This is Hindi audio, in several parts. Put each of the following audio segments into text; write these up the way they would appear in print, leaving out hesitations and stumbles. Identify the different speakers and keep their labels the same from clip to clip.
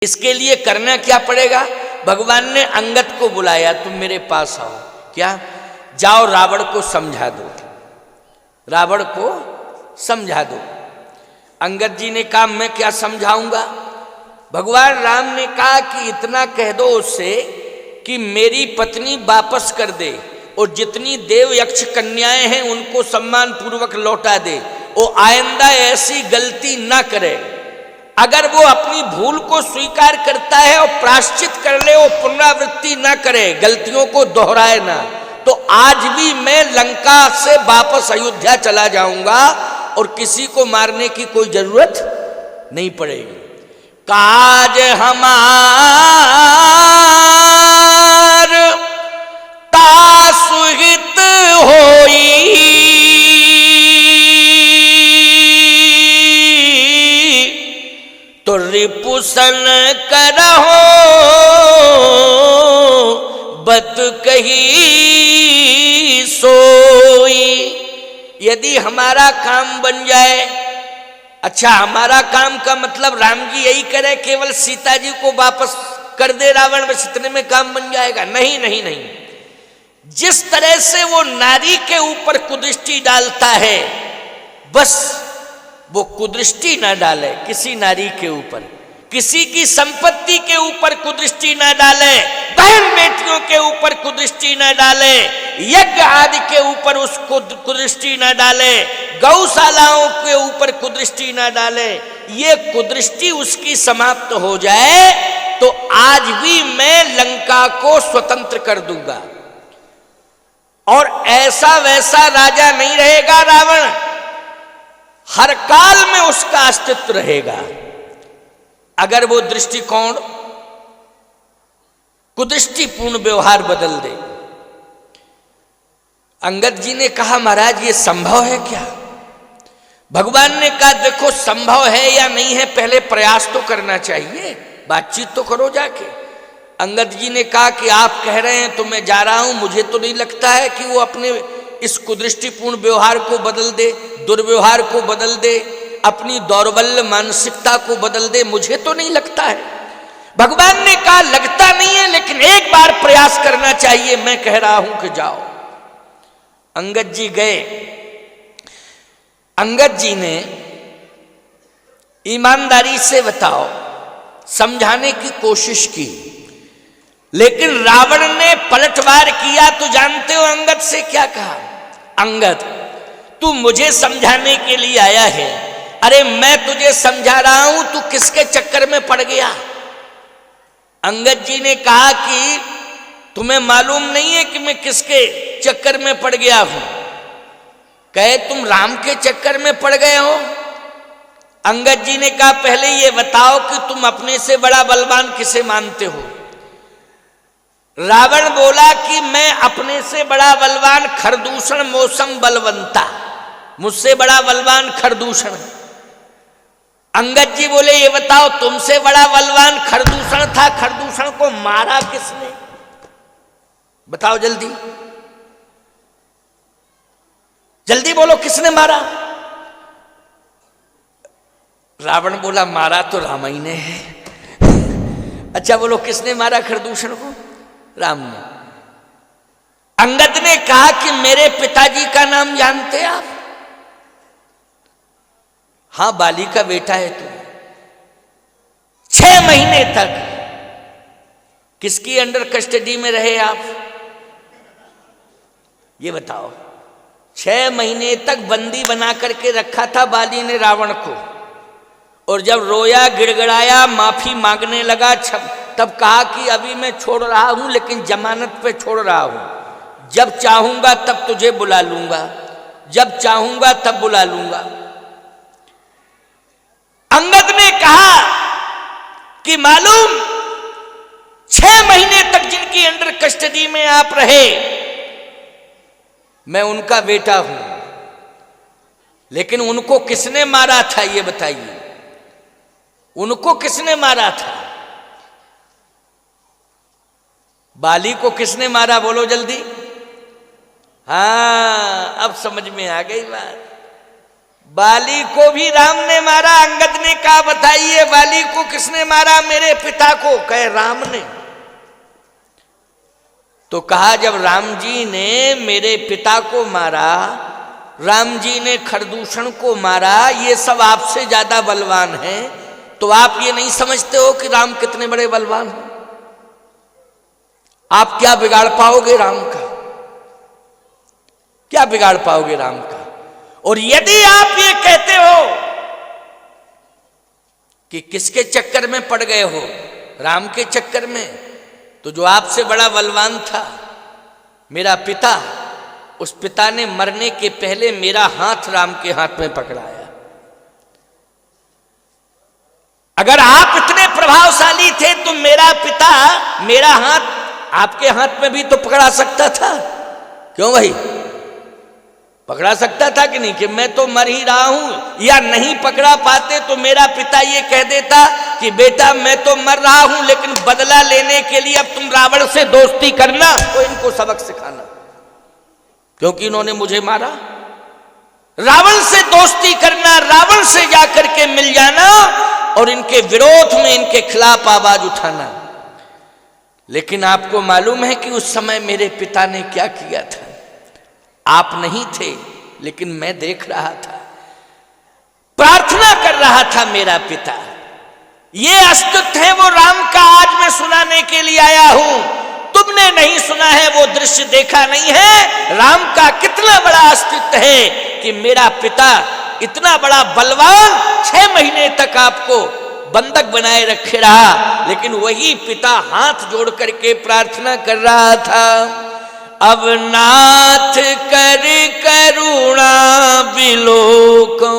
Speaker 1: इसके लिए करना क्या पड़ेगा? भगवान ने अंगद को बुलाया, तुम मेरे पास आओ। क्या? जाओ रावण को समझा दो, रावण को समझा दो। अंगद जी ने कहा मैं क्या समझाऊंगा? भगवान राम ने कहा कि इतना कह दो उससे कि मेरी पत्नी वापस कर दे और जितनी देव यक्ष कन्याएं हैं उनको सम्मान पूर्वक लौटा दे, वो आइंदा ऐसी गलती ना करे। अगर वो अपनी भूल को स्वीकार करता है और प्रायश्चित कर ले, वो पुनरावृत्ति ना करे, गलतियों को दोहराए ना, तो आज भी मैं लंका से वापस अयोध्या चला जाऊंगा और किसी को मारने की कोई जरूरत नहीं पड़ेगी। काज हमार तासुहित होई, तो रिपुसन करहो बत कही सोई। यदि हमारा काम बन जाए, अच्छा हमारा काम का मतलब राम जी यही करे केवल सीता जी को वापस कर दे रावण, बस इतने में काम बन जाएगा? नहीं नहीं नहीं। जिस तरह से वो नारी के ऊपर कुदृष्टि डालता है, बस वो कुदृष्टि ना डाले किसी नारी के ऊपर, किसी की संपत्ति के ऊपर कुदृष्टि ना डाले, बहन बेटियों के ऊपर कुदृष्टि ना डाले, यज्ञ आदि के ऊपर उसको कुदृष्टि ना डाले, गौशालाओं के ऊपर कुदृष्टि ना डाले। ये कुदृष्टि उसकी समाप्त हो जाए तो आज भी मैं लंका को स्वतंत्र कर दूंगा और ऐसा वैसा राजा नहीं रहेगा रावण, हर काल में उसका अस्तित्व रहेगा अगर वो दृष्टिकोण कुदृष्टिपूर्ण व्यवहार बदल दे। अंगद जी ने कहा महाराज ये संभव है क्या? भगवान ने कहा देखो संभव है या नहीं है पहले प्रयास तो करना चाहिए, बातचीत तो करो जाके। अंगद जी ने कहा कि आप कह रहे हैं तो मैं जा रहा हूं, मुझे तो नहीं लगता है कि वो अपने इस कुदृष्टिपूर्ण व्यवहार को बदल दे, दुर्व्यवहार को बदल दे, अपनी दौर्बल्य मानसिकता को बदल दे, मुझे तो नहीं लगता है। भगवान ने कहा लगता नहीं है लेकिन एक बार प्रयास करना चाहिए, मैं कह रहा हूं कि जाओ। अंगद जी गए। अंगद जी ने ईमानदारी से बताओ समझाने की कोशिश की, लेकिन रावण ने पलटवार किया। तो जानते हो अंगद से क्या कहा? अंगद तू मुझे समझाने के लिए आया है, अरे मैं तुझे समझा रहा हूं, तू किसके चक्कर में पड़ गया? अंगद जी ने कहा कि तुम्हें मालूम नहीं है कि मैं किसके चक्कर में पड़ गया हूं? कहे तुम राम के चक्कर में पड़ गए हो। अंगद जी ने कहा पहले ये बताओ कि तुम अपने से बड़ा बलवान किसे मानते हो? रावण बोला कि मैं अपने से बड़ा बलवान खरदूषण मौसम बलवंता, मुझसे बड़ा बलवान खरदूषण। अंगद जी बोले ये बताओ तुमसे बड़ा बलवान खरदूषण था, खरदूषण को मारा किसने? बताओ जल्दी जल्दी बोलो किसने मारा? रावण बोला मारा तो राम ही ने है। अच्छा बोलो किसने मारा खरदूषण को? राम ने। अंगद ने कहा कि मेरे पिताजी का नाम जानते आप? हां बाली का बेटा है तू। 6 महीने तक किसकी अंडर कस्टडी में रहे आप? ये बताओ। 6 महीने तक बंदी बना करके रखा था बाली ने रावण को, और जब रोया गिड़गिड़ाया माफी मांगने लगा तब कहा कि अभी मैं छोड़ रहा हूं लेकिन जमानत पे छोड़ रहा हूं, जब चाहूंगा तब तुझे बुला लूंगा, जब चाहूंगा तब बुला लूंगा। अंगद ने कहा कि मालूम 6 महीने तक जिनकी अंडर कस्टडी में आप रहे, मैं उनका बेटा हूं, लेकिन उनको किसने मारा था ये बताइए? उनको किसने मारा था? बाली को किसने मारा बोलो जल्दी? हाँ अब समझ में आ गई बात। बाली को भी राम ने मारा। अंगद ने कहा बताइए बाली को किसने मारा? मेरे पिता को। कहे राम ने। तो कहा जब राम जी ने मेरे पिता को मारा, राम जी ने खरदूषण को मारा, ये सब आपसे ज्यादा बलवान हैं, तो आप ये नहीं समझते हो कि राम कितने बड़े बलवान हैं? आप क्या बिगाड़ पाओगे राम का? क्या बिगाड़ पाओगे राम का? और यदि आप ये कहते हो कि किसके चक्कर में पड़ गए हो, राम के चक्कर में, तो जो आपसे बड़ा बलवान था मेरा पिता, उस पिता ने मरने के पहले मेरा हाथ राम के हाथ में पकड़ाया। अगर आप इतने प्रभावशाली थे तो मेरा पिता मेरा हाथ आपके हाथ में भी तो पकड़ा सकता था। क्यों भाई? पकड़ा सकता था कि नहीं कि मैं तो मर ही रहा हूं? या नहीं पकड़ा पाते तो मेरा पिता ये कह देता कि बेटा मैं तो मर रहा हूं लेकिन बदला लेने के लिए अब तुम रावण से दोस्ती करना, तो इनको सबक सिखाना, क्योंकि इन्होंने मुझे मारा। रावण से दोस्ती करना, रावण से जाकर के मिल जाना और इनके विरोध में, इनके खिलाफ आवाज उठाना। लेकिन आपको मालूम है कि उस समय मेरे पिता ने क्या किया था? आप नहीं थे लेकिन मैं देख रहा था, प्रार्थना कर रहा था मेरा पिता। ये अस्तित्व है वो राम का, आज मैं सुनाने के लिए आया हूं। तुमने नहीं सुना है, वो दृश्य देखा नहीं है। राम का कितना बड़ा अस्तित्व है कि मेरा पिता इतना बड़ा बलवान 6 महीने तक आपको बंधक बनाए रखे रहा, लेकिन वही पिता हाथ जोड़ करके प्रार्थना कर रहा था, अब नाथ कर करुणा बिलोको,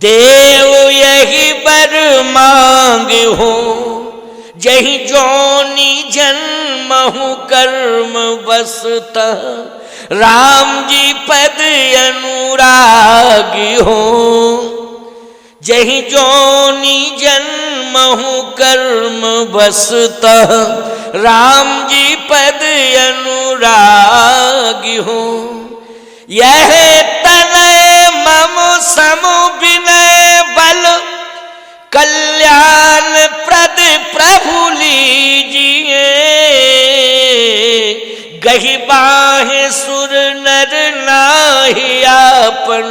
Speaker 1: देव यही बर मांग हो, जही जोनी जन्महु कर्म बसता, राम जी पद अनुरागी हो, जही जोनी जन्महु कर्म बसता, राम जी पद अनुरागी हो, यह तनय मम समु विनय बल, कल्याण प्रद प्रभु लीजिए, गही बाहे सुर नर नाहि आपन,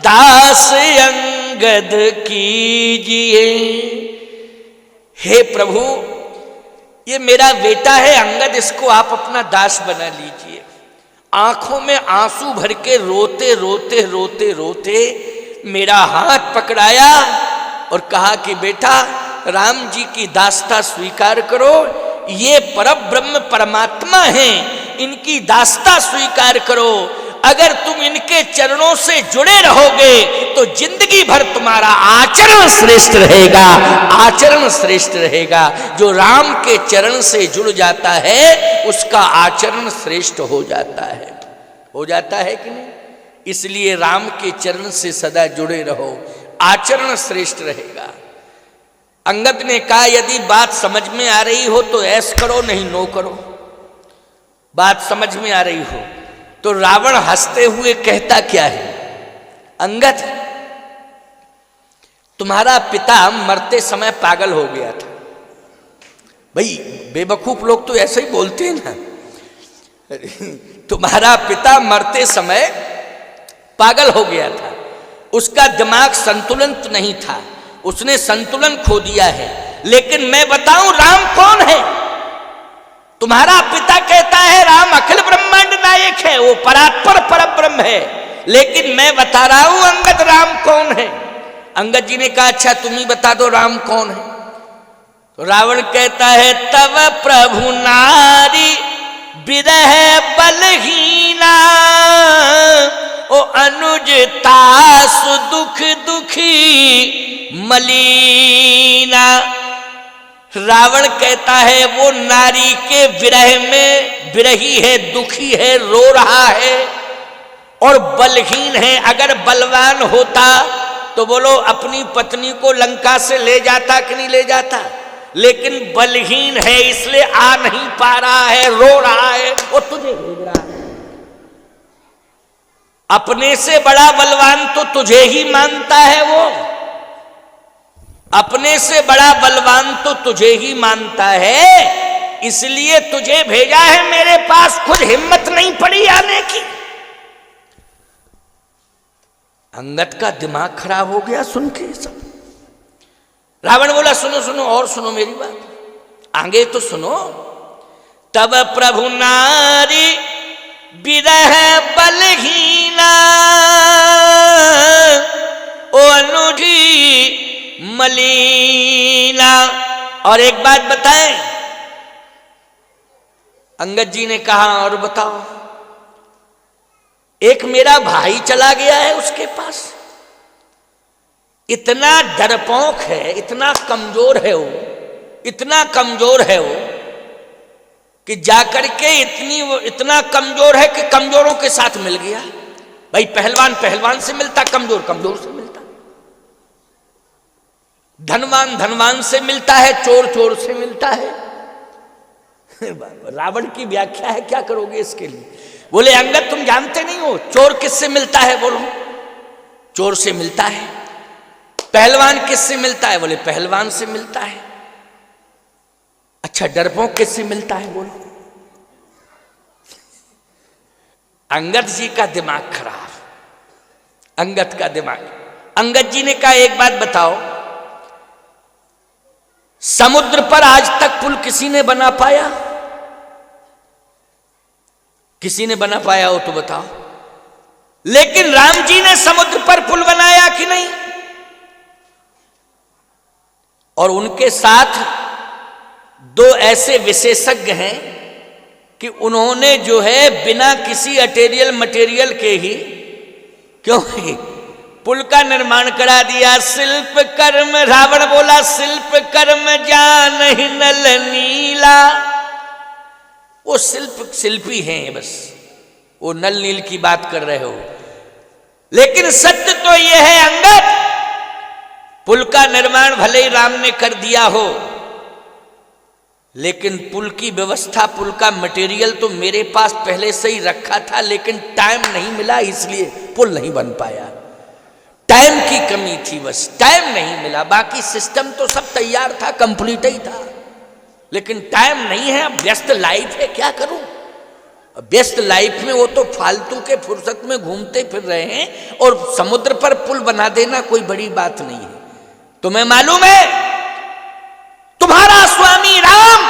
Speaker 1: दास अंगद कीजिए। हे प्रभु, ये मेरा बेटा है अंगद, इसको आप अपना दास बना लीजिए। आंखों में आंसू भर के रोते रोते रोते रोते मेरा हाथ पकड़ाया और कहा कि बेटा राम जी की दासता स्वीकार करो, ये परब्रह्म परमात्मा हैं, इनकी दासता स्वीकार करो। अगर तुम इनके चरणों से जुड़े रहोगे तो जिंदगी भर तुम्हारा आचरण श्रेष्ठ रहेगा, आचरण श्रेष्ठ रहेगा। जो राम के चरण से जुड़ जाता है उसका आचरण श्रेष्ठ हो जाता है। हो जाता है कि नहीं? इसलिए राम के चरण से सदा जुड़े रहो, आचरण श्रेष्ठ रहेगा। अंगद ने कहा यदि बात समझ में आ रही हो तो ऐस करो, नहीं नो करो। बात समझ में आ रही हो तो रावण हंसते हुए कहता क्या है, अंगद तुम्हारा पिता मरते समय पागल हो गया था। भाई बेवकूफ लोग तो ऐसे ही बोलते हैं ना, तुम्हारा पिता मरते समय पागल हो गया था, उसका दिमाग संतुलन नहीं था, उसने संतुलन खो दिया है। लेकिन मैं बताऊं राम कौन है? तुम्हारा पिता कहता है राम अखिल ब्रह्मांड नायक है, वो परात्पर परब्रह्म है, लेकिन मैं बता रहा हूं अंगद राम कौन है। अंगद जी ने कहा अच्छा तुम ही बता दो राम कौन है। तो रावण कहता है तव प्रभु नारी विरह बलहीना, ओ अनुज तासु दुख दुखी मलीना। रावण कहता है वो नारी के विरह में विरही है, दुखी है, रो रहा है और बलहीन है। अगर बलवान होता तो बोलो अपनी पत्नी को लंका से ले जाता कि नहीं ले जाता, लेकिन बलहीन है इसलिए आ नहीं पा रहा है, रो रहा है, वो तुझे भेज रहा है। अपने से बड़ा बलवान तो तुझे ही मानता है वो, अपने से बड़ा बलवान तो तुझे ही मानता है, इसलिए तुझे भेजा है मेरे पास, खुद हिम्मत नहीं पड़ी आने की। अंगद का दिमाग खराब हो गया सुन के सब। रावण बोला सुनो सुनो और सुनो मेरी बात, आगे तो सुनो। तब प्रभु नारी विरह बलहीना, ओ अनुठी मलीना। और एक बात बताएं, अंगद जी ने कहा और बताओ। एक मेरा भाई चला गया है उसके पास, इतना डरपोक है, इतना कमजोर है वो, इतना कमजोर है वो कि जाकर के इतना कमजोर है कि कमजोरों के साथ मिल गया। भाई पहलवान पहलवान से मिलता, कमजोर कमजोर से मिलता, धनवान धनवान से मिलता है, चोर चोर से मिलता है। रावण की व्याख्या है, क्या करोगे इसके लिए? बोले अंगद तुम जानते नहीं हो चोर किससे मिलता है? बोलो चोर से मिलता है। पहलवान किससे मिलता है? बोले पहलवान से मिलता है। अच्छा डरपोक किससे मिलता है? बोलो। अंगद जी का दिमाग खराब, अंगद का दिमाग। अंगद जी ने कहा एक बात बताओ, समुद्र पर आज तक पुल किसी ने बना पाया? किसी ने बना पाया हो तो बताओ। लेकिन राम जी ने समुद्र पर पुल बनाया कि नहीं? और उनके साथ दो ऐसे विशेषज्ञ हैं कि उन्होंने जो है बिना किसी मटेरियल के ही क्यों पुल का निर्माण करा दिया। शिल्प कर्म, रावण बोला शिल्प कर्म जान ही नल नीला। वो शिल्पी हैं बस, वो नल नील की बात कर रहे हो। लेकिन सत्य तो यह है अंगद, पुल का निर्माण भले ही राम ने कर दिया हो, लेकिन पुल की व्यवस्था, पुल का मटेरियल तो मेरे पास पहले से ही रखा था, लेकिन टाइम नहीं मिला इसलिए पुल नहीं बन पाया। टाइम की कमी थी बस, टाइम नहीं मिला। बाकी सिस्टम तो सब तैयार था, कंप्लीट ही था, लेकिन टाइम नहीं है। अब व्यस्त लाइफ है, क्या करूं? व्यस्त लाइफ में वो तो फालतू के फुर्सत में घूमते फिर रहे हैं, और समुद्र पर पुल बना देना कोई बड़ी बात नहीं है। तुम्हें मालूम है तुम्हारा स्वामी राम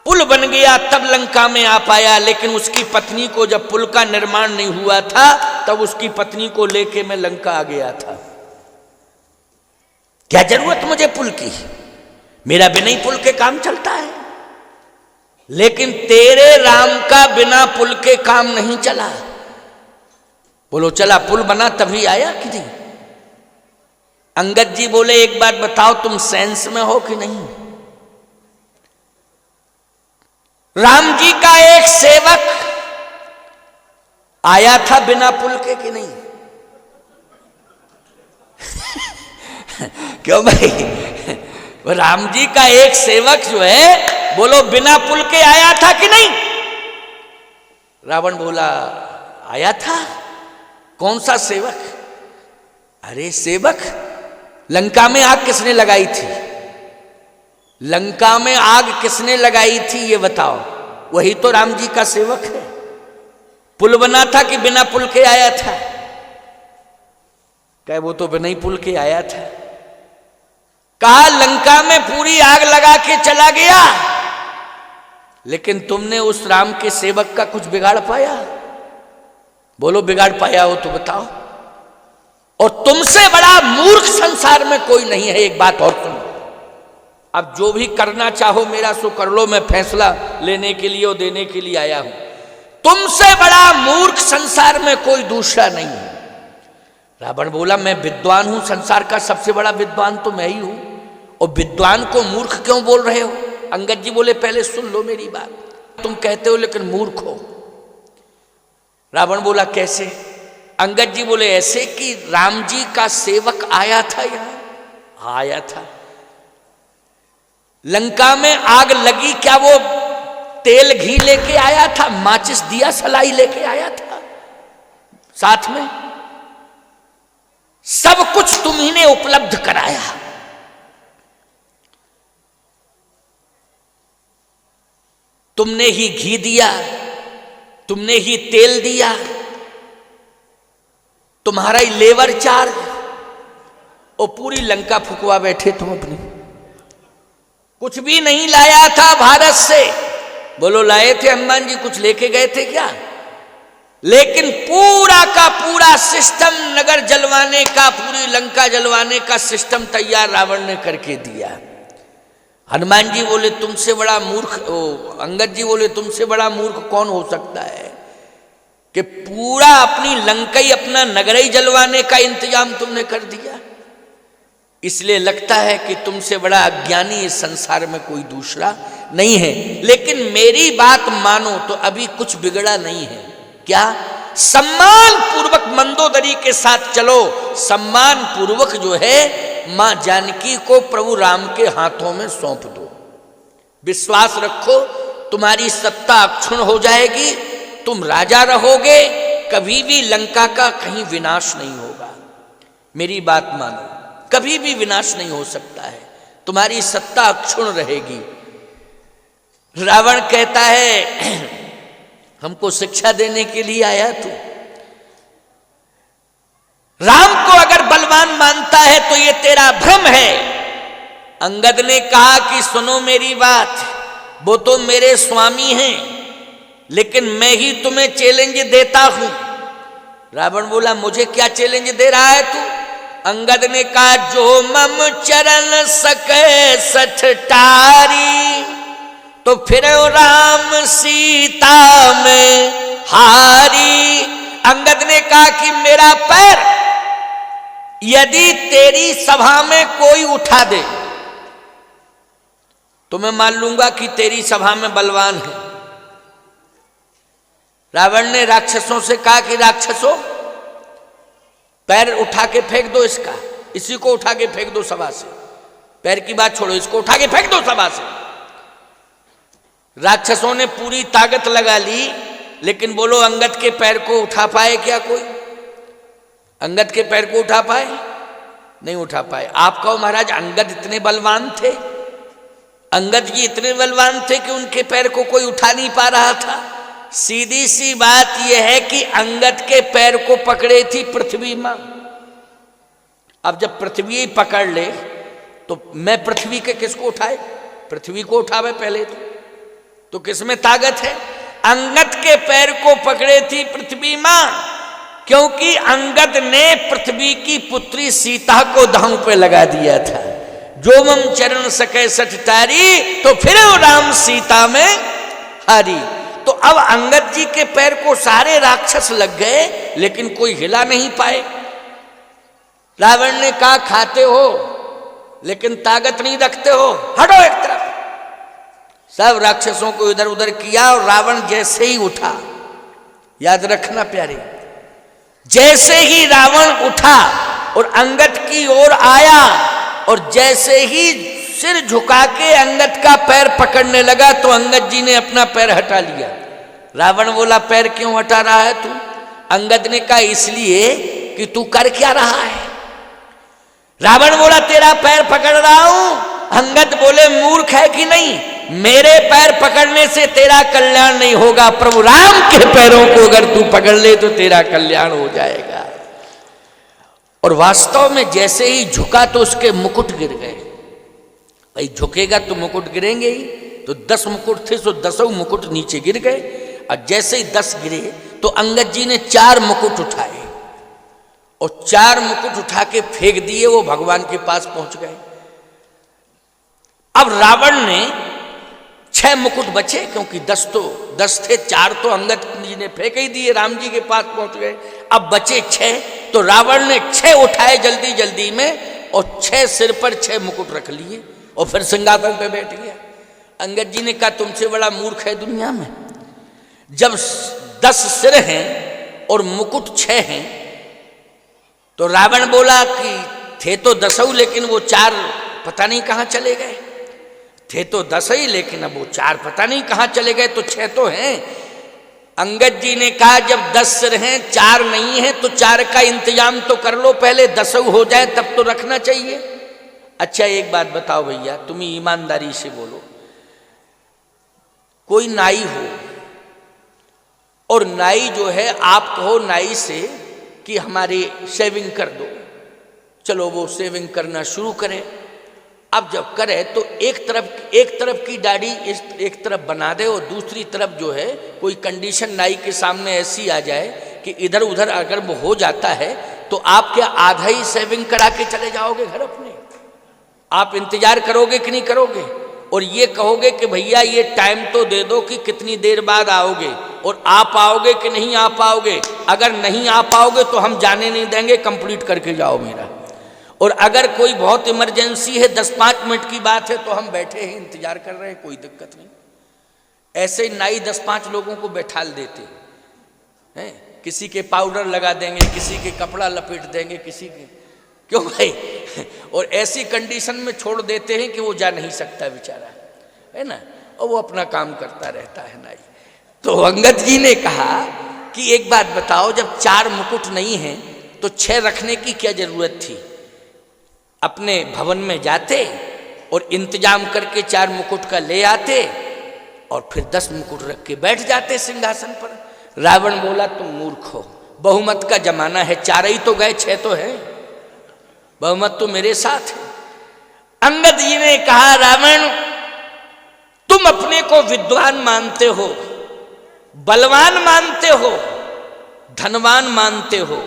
Speaker 1: पुल बन गया तब लंका में आ पाया, लेकिन उसकी पत्नी को जब पुल का निर्माण नहीं हुआ था तब उसकी पत्नी को लेके मैं लंका आ गया था। क्या जरूरत मुझे पुल की? मेरा बिना ही पुल के काम चलता है। लेकिन तेरे राम का बिना पुल के काम नहीं चला। बोलो चला, पुल बना तभी आया कि नहीं? अंगद जी बोले एक बात बताओ, तुम सेंस में हो कि नहीं? राम जी का एक सेवक आया था बिना पुल के कि नहीं? क्यों भाई? राम जी का एक सेवक जो है, बोलो बिना पुल के आया था कि नहीं? रावण बोला आया था। कौन सा सेवक? अरे सेवक, लंका में आग किसने लगाई थी? लंका में आग किसने लगाई थी ये बताओ? वही तो राम जी का सेवक है। पुल बना था कि बिना पुल के आया था? कहे वो तो बिना ही पुल के आया था। कहा लंका में पूरी आग लगा के चला गया, लेकिन तुमने उस राम के सेवक का कुछ बिगाड़ पाया? बोलो बिगाड़ पाया हो तो बताओ। और तुमसे बड़ा मूर्ख संसार में कोई नहीं है। एक बात और सुनो, अब जो भी करना चाहो मेरा सो कर लो, मैं फैसला लेने के लिए और देने के लिए आया हूं। तुमसे बड़ा मूर्ख संसार में कोई दूसरा नहीं है। रावण बोला मैं विद्वान हूं, संसार का सबसे बड़ा विद्वान तो मैं ही हूं, और विद्वान को मूर्ख क्यों बोल रहे हो? अंगद जी बोले पहले सुन लो मेरी बात, तुम कहते हो लेकिन मूर्ख हो। रावण बोला कैसे? अंगद जी बोले ऐसे कि राम जी का सेवक आया था यहां, आया था। लंका में आग लगी, क्या वो तेल घी लेके आया था? माचिस दिया सलाई लेके आया था? साथ में सब कुछ तुम्ही ने उपलब्ध कराया। तुमने ही घी दिया, तुमने ही तेल दिया, तुम्हारा ही लेबर चार्ज, और पूरी लंका फुकवा बैठे तुम अपनी। कुछ भी नहीं लाया था भारत से। बोलो लाए थे हनुमान जी, कुछ लेके गए थे क्या? लेकिन पूरा का पूरा सिस्टम, नगर जलवाने का, पूरी लंका जलवाने का सिस्टम तैयार रावण ने करके दिया। हनुमान जी बोले तुमसे बड़ा मूर्ख, अंगद जी बोले तुमसे बड़ा मूर्ख कौन हो सकता है कि पूरा अपनी लंका ही, अपना नगर ही जलवाने का इंतजाम तुमने कर दिया। इसलिए लगता है कि तुमसे बड़ा अज्ञानी इस संसार में कोई दूसरा नहीं है। लेकिन मेरी बात मानो तो अभी कुछ बिगड़ा नहीं है। क्या? सम्मान पूर्वक मंदोदरी के साथ चलो। सम्मान पूर्वक जो है मां जानकी को प्रभु राम के हाथों में सौंप दो। विश्वास रखो, तुम्हारी सत्ता अक्षुण हो जाएगी, तुम राजा रहोगे, कभी भी लंका का कहीं विनाश नहीं होगा। मेरी बात मानो, कभी भी विनाश नहीं हो सकता है, तुम्हारी सत्ता अक्षुण रहेगी। रावण कहता है हमको शिक्षा देने के लिए आया तू? राम को अगर बलवान मानता है तो ये तेरा भ्रम है। अंगद ने कहा कि सुनो मेरी बात, वो तो मेरे स्वामी हैं, लेकिन मैं ही तुम्हें चैलेंज देता हूं। रावण बोला मुझे क्या चैलेंज दे रहा है तू? अंगद ने कहा जो मम चरण सके सठटारी, तो फिर राम सीता में हारी। अंगद ने कहा कि मेरा पैर यदि तेरी सभा में कोई उठा दे तो मैं मान लूंगा कि तेरी सभा में बलवान है। रावण ने राक्षसों से कहा कि राक्षसों पैर उठा के फेंक दो इसका, इसी को उठा के फेंक दो सभा से। पैर की बात छोड़ो, इसको उठा के फेंक दो सभा से। राक्षसों ने पूरी ताकत लगा ली, लेकिन बोलो अंगद के पैर को उठा पाए क्या कोई? अंगद के पैर को उठा पाए? नहीं उठा पाए। आप कहो महाराज अंगद इतने बलवान थे? अंगद जी इतने बलवान थे कि उनके पैर को कोई उठा नहीं पा रहा था? सीधी सी बात यह है कि अंगद के पैर को पकड़े थी पृथ्वी मां। अब जब पृथ्वी ही पकड़ ले तो मैं पृथ्वी के किसको उठाए? पृथ्वी को उठावे पहले तो किसमें ताकत है? अंगद के पैर को पकड़े थी पृथ्वी मां, क्योंकि अंगद ने पृथ्वी की पुत्री सीता को दांव पे लगा दिया था। जो मम चरण सके सठटारी, तो फिर राम सीता में हारी। तो अब अंगद जी के पैर को सारे राक्षस लग गए, लेकिन कोई हिला नहीं पाए। रावण ने कहा खाते हो लेकिन ताकत नहीं रखते हो, हटो एक तरफ। सब राक्षसों को इधर उधर किया और रावण जैसे ही उठा, याद रखना प्यारे, जैसे ही रावण उठा और अंगद की ओर आया और जैसे ही सिर झुका के अंगद का पैर पकड़ने लगा तो अंगद जी ने अपना पैर हटा लिया। रावण बोला पैर क्यों हटा रहा है तू? अंगद ने कहा इसलिए कि तू कर क्या रहा है। रावण बोला तेरा पैर पकड़ रहा हूं। अंगद बोले मूर्ख है कि नहीं, मेरे पैर पकड़ने से तेरा कल्याण नहीं होगा, प्रभु राम के पैरों को अगर तू पकड़ ले तो तेरा कल्याण हो जाएगा। और वास्तव में जैसे ही झुका तो उसके मुकुट गिर गए। भाई झुकेगा तो मुकुट गिरेंगे ही, तो 10 मुकुट थे तो 10 मुकुट नीचे गिर गए। और जैसे ही 10 गिरे तो अंगद जी ने 4 मुकुट उठाए और 4 मुकुट उठा के फेंक दिए, वो भगवान के पास पहुंच गए। अब रावण ने 6 मुकुट बचे, क्योंकि 10 थे, 4 तो अंगद जी ने फेंक ही दिए, राम जी के पास पहुंच गए। अब बचे 6, तो रावण ने 6 उठाए जल्दी जल्दी में और 6 सिर पर 6 मुकुट रख लिए और फिर सिंहासन पे बैठ गया। अंगद जी ने कहा तुमसे बड़ा मूर्ख है दुनिया में? जब 10 सिर हैं और मुकुट 6 हैं, तो रावण बोला कि थे तो 10, लेकिन वो 4 पता नहीं कहां चले गए। थे तो 10 ही, लेकिन अब वो 4 पता नहीं कहां चले गए, तो 6 तो हैं। अंगद जी ने कहा जब 10 सिर हैं 4 नहीं है तो 4 का इंतजाम तो कर लो, पहले 10 हो जाए तब तो रखना चाहिए। अच्छा एक बात बताओ भैया, तुम ईमानदारी से बोलो, कोई नाई हो और नाई जो है आप कहो नाई से कि हमारी शेविंग कर दो, चलो वो शेविंग करना शुरू करे। अब जब करे तो एक तरफ की दाढ़ी एक तरफ बना दे और दूसरी तरफ जो है कोई कंडीशन नाई के सामने ऐसी आ जाए कि इधर उधर अगर वो हो जाता है तो आप क्या आधा ही शेविंग करा के चले जाओगे घर अपने? आप इंतजार करोगे कि नहीं करोगे? और ये कहोगे कि भैया ये टाइम तो दे दो कि कितनी देर बाद आओगे, और आप आओगे कि नहीं आ पाओगे? अगर नहीं आ पाओगे तो हम जाने नहीं देंगे, कंप्लीट करके जाओ मेरा। और अगर कोई बहुत इमरजेंसी है, 10-5 मिनट की बात है, तो हम बैठे हैं इंतजार कर रहे हैं, कोई दिक्कत नहीं। ऐसे नाई 10-5 लोगों को बैठाल देते हैं, किसी के पाउडर लगा देंगे, किसी के कपड़ा लपेट देंगे, किसी के, क्यों भाई? और ऐसी कंडीशन में छोड़ देते हैं कि वो जा नहीं सकता बेचारा, है ना, और वो अपना काम करता रहता है नाई। तो अंगद जी ने कहा कि एक बात बताओ, जब 4 मुकुट नहीं है तो 6 रखने की क्या जरूरत थी? अपने भवन में जाते और इंतजाम करके 4 मुकुट का ले आते और फिर 10 मुकुट रख के बैठ जाते सिंहासन पर। रावण बोला तुम मूर्ख हो, बहुमत का जमाना है, 4 ही तो गए, 6 तो है, बहुमत तो मेरे साथ है। अंगद जी ने कहा रावण तुम अपने को विद्वान मानते हो, बलवान मानते हो, धनवान मानते हो,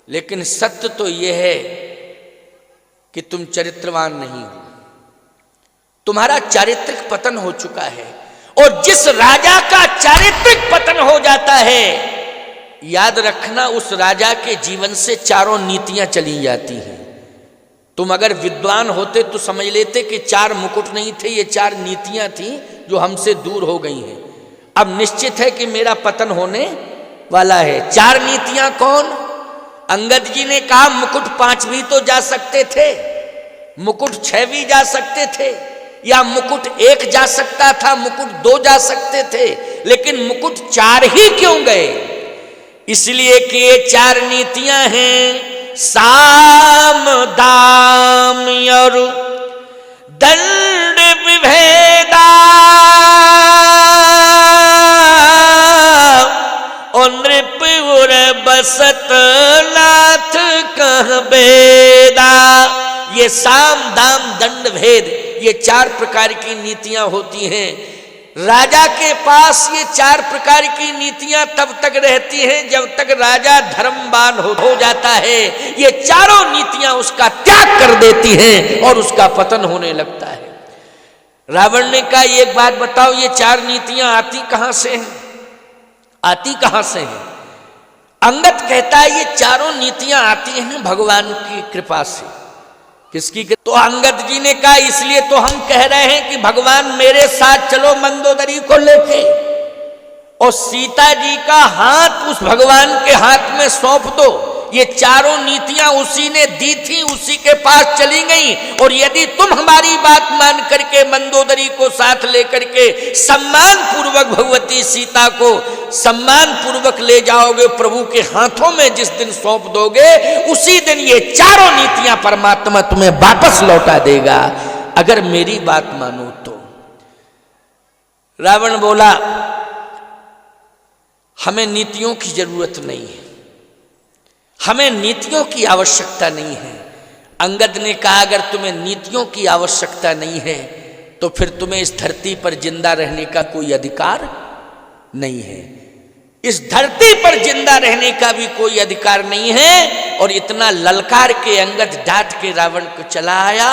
Speaker 1: लेकिन सत्य तो यह है कि तुम चरित्रवान नहीं हो, तुम्हारा चारित्रिक पतन हो चुका है। और जिस राजा का चारित्रिक पतन हो जाता है, याद रखना उस राजा के जीवन से 4 नीतियां चली जाती हैं। तुम अगर विद्वान होते तो समझ लेते कि 4 मुकुट नहीं थे, ये 4 नीतियां थी जो हमसे दूर हो गई हैं। अब निश्चित है कि मेरा पतन होने वाला है। 4 नीतियां कौन? अंगद जी ने कहा मुकुट 5 भी तो जा सकते थे, मुकुट 6 भी जा सकते थे, या मुकुट 1 जा सकता था, मुकुट 2 जा सकते थे, लेकिन मुकुट 4 ही क्यों गए? इसलिए कि ये 4 नीतियां हैं साम दाम और दंड विभेदा, और नृपुर बसत नाथ कह बेदा। ये साम दाम दंड भेद, ये 4 प्रकार की नीतियां होती हैं। राजा के पास ये 4 प्रकार की नीतियां तब तक रहती हैं जब तक राजा धर्मवान हो जाता है। ये 4 नीतियां उसका त्याग कर देती हैं और उसका पतन होने लगता है। रावण ने कहा एक बात बताओ, ये 4 नीतियां आती कहां से हैं? आती कहां से हैं? अंगद कहता है ये 4 नीतियां आती हैं भगवान की कृपा से। किसकी? तो अंगद जी ने कहा इसलिए तो हम कह रहे हैं कि भगवान मेरे साथ चलो मंदोदरी को लेके, और सीता जी का हाथ उस भगवान के हाथ में सौंप दो। ये 4 नीतियां उसी ने दी थी, उसी के पास चली गई। और यदि तुम हमारी बात मान करके मंदोदरी को साथ लेकर के सम्मान पूर्वक भगवती सीता को सम्मान पूर्वक ले जाओगे प्रभु के हाथों में, जिस दिन सौंप दोगे उसी दिन ये 4 नीतियां परमात्मा तुम्हें वापस लौटा देगा, अगर मेरी बात मानो तो। रावण बोला हमें नीतियों की जरूरत नहीं है, हमें नीतियों की आवश्यकता नहीं है। अंगद ने कहा अगर तुम्हें नीतियों की आवश्यकता नहीं है तो फिर तुम्हें इस धरती पर जिंदा रहने का कोई अधिकार नहीं है। इस धरती पर जिंदा रहने का भी कोई अधिकार नहीं है। और इतना ललकार के अंगद डांट के रावण को चला आया।